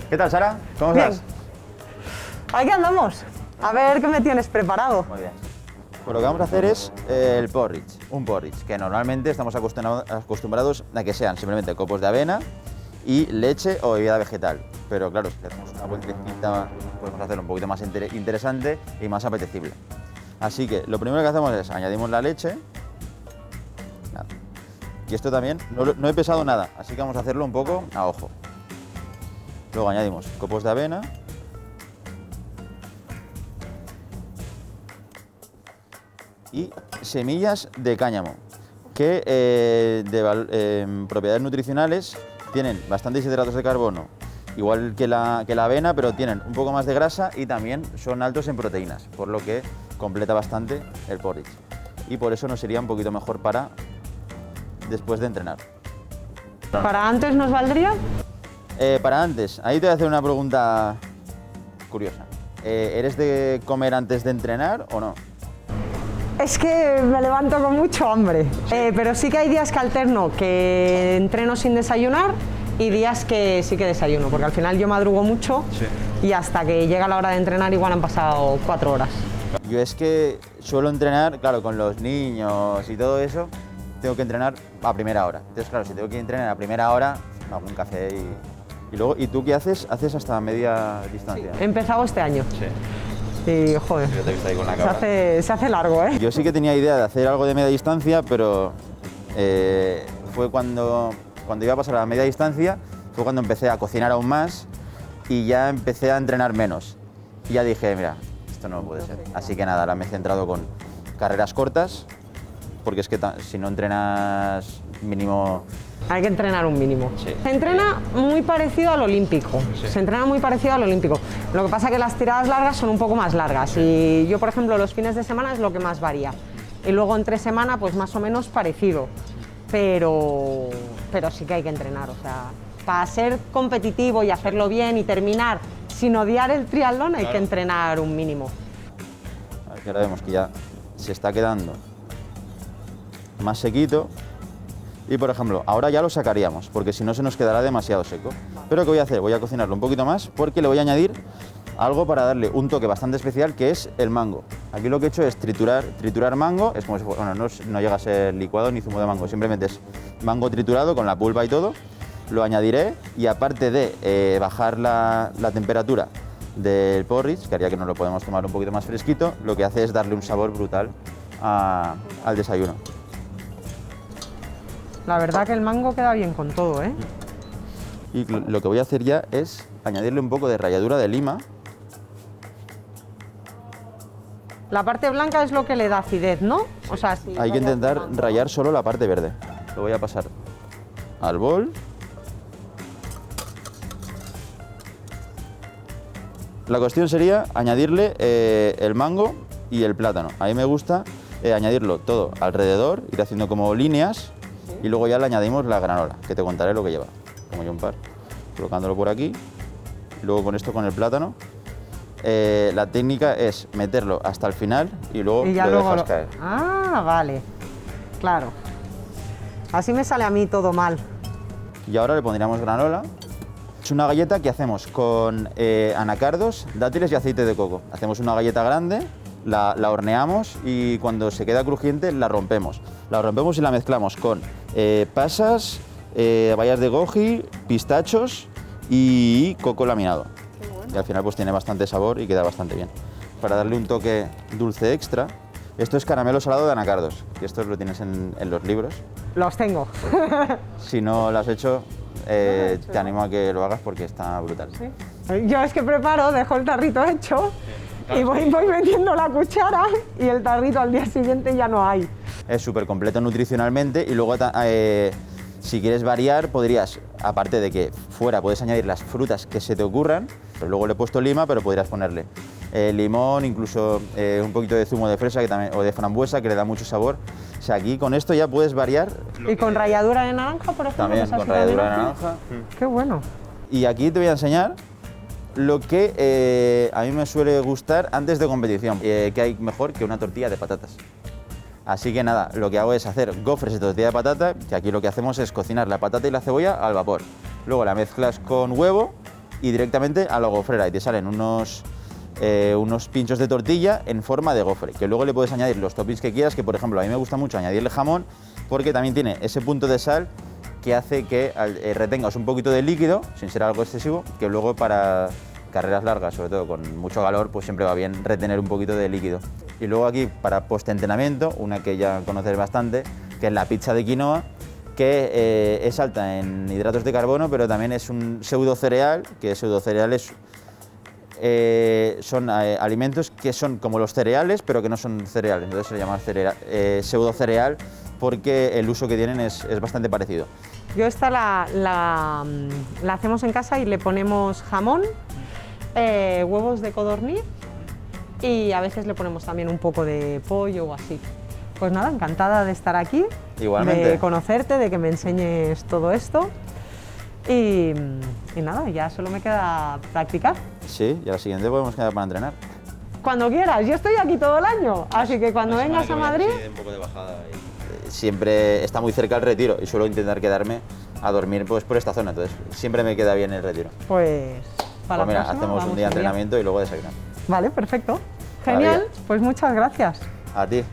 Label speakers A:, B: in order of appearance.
A: ¿Qué tal, Sara? ¿Cómo
B: Bien.
A: estás?
B: Aquí andamos. A ver qué me tienes preparado.
A: Muy bien. Pues lo que vamos a hacer es el porridge, un porridge, que normalmente estamos acostumbrados a que sean simplemente copos de avena y leche o bebida vegetal. Pero claro, si hacemos una vueltecita, podemos hacerlo un poquito más interesante y más apetecible. Así que lo primero que hacemos es añadimos la leche. Nada. Y esto también, no he pesado nada, así que vamos a hacerlo un poco a ojo. Luego añadimos copos de avena. Y semillas de cáñamo, que propiedades nutricionales tienen bastantes hidratos de carbono, igual que la avena, pero tienen un poco más de grasa y también son altos en proteínas, por lo que completa bastante el porridge. Y por eso nos sería un poquito mejor para después de entrenar.
B: ¿Para antes nos valdría?
A: Para antes, ahí te voy a hacer una pregunta curiosa. ¿Eres de comer antes de entrenar o no?
B: Es que me levanto con mucho hambre, pero sí que hay días que alterno, que entreno sin desayunar y días que sí que desayuno, porque al final yo madrugo mucho y hasta que llega la hora de entrenar igual han pasado 4 horas.
A: Yo es que suelo entrenar, claro, con los niños y todo eso, tengo que entrenar a primera hora. Entonces, claro, si tengo que entrenar a primera hora, hago un café y luego, ¿y tú qué haces? ¿Haces hasta media distancia?
B: He empezado este año.
A: Sí.
B: Y joder,
A: Yo te he visto ahí con la
B: se hace largo, ¿eh?
A: Yo sí que tenía idea de hacer algo de media distancia, pero fue cuando iba a pasar a la media distancia, fue cuando empecé a cocinar aún más y ya empecé a entrenar menos. Y ya dije, mira, esto no puede ser. Así que nada, ahora me he centrado con carreras cortas, porque es que si no entrenas mínimo...
B: Hay que entrenar un mínimo.
A: Sí.
B: Se entrena muy parecido al olímpico.
A: Sí.
B: Se entrena muy parecido al olímpico. Lo que pasa es que las tiradas largas son un poco más largas. Y yo, por ejemplo, los fines de semana es lo que más varía. Y luego entre semana, pues más o menos parecido. Pero sí que hay que entrenar. O sea, para ser competitivo y hacerlo bien y terminar sin odiar el triatlón, hay que entrenar un mínimo.
A: A ver, que ahora vemos que ya se está quedando más sequito. Y por ejemplo, ahora ya lo sacaríamos, porque si no se nos quedará demasiado seco. Pero ¿qué voy a hacer? Voy a cocinarlo un poquito más porque le voy a añadir algo para darle un toque bastante especial, que es el mango. Aquí lo que he hecho es triturar mango, es como si fuera, bueno, no llega a ser licuado ni zumo de mango, simplemente es mango triturado con la pulpa y todo. Lo añadiré y aparte de bajar la temperatura del porridge, que haría que nos lo podemos tomar un poquito más fresquito, lo que hace es darle un sabor brutal al desayuno.
B: La verdad que el mango queda bien con todo, ¿eh?
A: Y lo que voy a hacer ya es añadirle un poco de ralladura de lima.
B: La parte blanca es lo que le da acidez, ¿no? O sea, sí,
A: Hay que intentar rallar solo la parte verde. Lo voy a pasar al bol. La cuestión sería añadirle el mango y el plátano. A mí me gusta añadirlo todo alrededor, ir haciendo como líneas. Y luego ya le añadimos la granola, que te contaré lo que lleva. Como yo un par, colocándolo por aquí. Y luego con esto, con el plátano. La técnica es meterlo hasta el final y luego lo dejas caer.
B: Ah, vale. Claro. Así me sale a mí todo mal.
A: Y ahora le pondríamos granola. Es una galleta que hacemos con anacardos, dátiles y aceite de coco. Hacemos una galleta grande, la horneamos y cuando se queda crujiente la rompemos. La rompemos y la mezclamos con pasas, bayas de goji, pistachos y coco laminado. Y al final pues tiene bastante sabor y queda bastante bien. Para darle un toque dulce extra, esto es caramelo salado de anacardos, y esto lo tienes en los libros.
B: Los tengo.
A: Si no lo has hecho, te animo a que lo hagas porque está brutal.
B: ¿Sí? Yo es que preparo, dejo el tarrito hecho y voy metiendo la cuchara y el tarrito al día siguiente ya no hay.
A: Es súper completo nutricionalmente y luego si quieres variar podrías, aparte de que fuera puedes añadir las frutas que se te ocurran, pero luego le he puesto lima, pero podrías ponerle limón, incluso un poquito de zumo de fresa o de frambuesa que le da mucho sabor. O sea, aquí con esto ya puedes variar.
B: ¿Y con ralladura de naranja, por ejemplo?
A: También con ralladura de naranja.
B: Qué bueno.
A: Y aquí te voy a enseñar lo que a mí me suele gustar antes de competición, que hay mejor que una tortilla de patatas. Así que nada, lo que hago es hacer gofres de tortilla de patata, que aquí lo que hacemos es cocinar la patata y la cebolla al vapor. Luego la mezclas con huevo y directamente a la gofrera y te salen unos pinchos de tortilla en forma de gofre, que luego le puedes añadir los toppings que quieras, que por ejemplo a mí me gusta mucho añadirle jamón porque también tiene ese punto de sal que hace que retengas un poquito de líquido, sin ser algo excesivo, que luego para carreras largas, sobre todo con mucho calor, pues siempre va bien retener un poquito de líquido. Y luego aquí para post-entrenamiento, una que ya conoces bastante, que es la pizza de quinoa, que es alta en hidratos de carbono, pero también es un pseudo cereal, que pseudo cereales son alimentos que son como los cereales, pero que no son cereales, entonces se le llama pseudo cereal porque el uso que tienen es bastante parecido.
B: Yo esta la hacemos en casa y le ponemos jamón, huevos de codorniz y a veces le ponemos también un poco de pollo o así. Pues nada, encantada de estar aquí,
A: Igualmente.
B: de conocerte, de que me enseñes todo esto y nada, ya solo me queda practicar.
A: Sí, y a la siguiente podemos quedar para entrenar.
B: Cuando quieras, yo estoy aquí todo el año, así que cuando vengas a Madrid...
A: Un poco de bajada. Siempre está muy cerca el retiro y suelo intentar quedarme a dormir pues, por esta zona, entonces siempre me queda bien el retiro.
B: Pues para
A: Pues mira,
B: la próxima,
A: hacemos un
B: vamos
A: día de
B: un
A: entrenamiento y luego desayunar.
B: Vale, perfecto. Genial,
A: Maravilla.
B: pues muchas gracias.
A: A ti.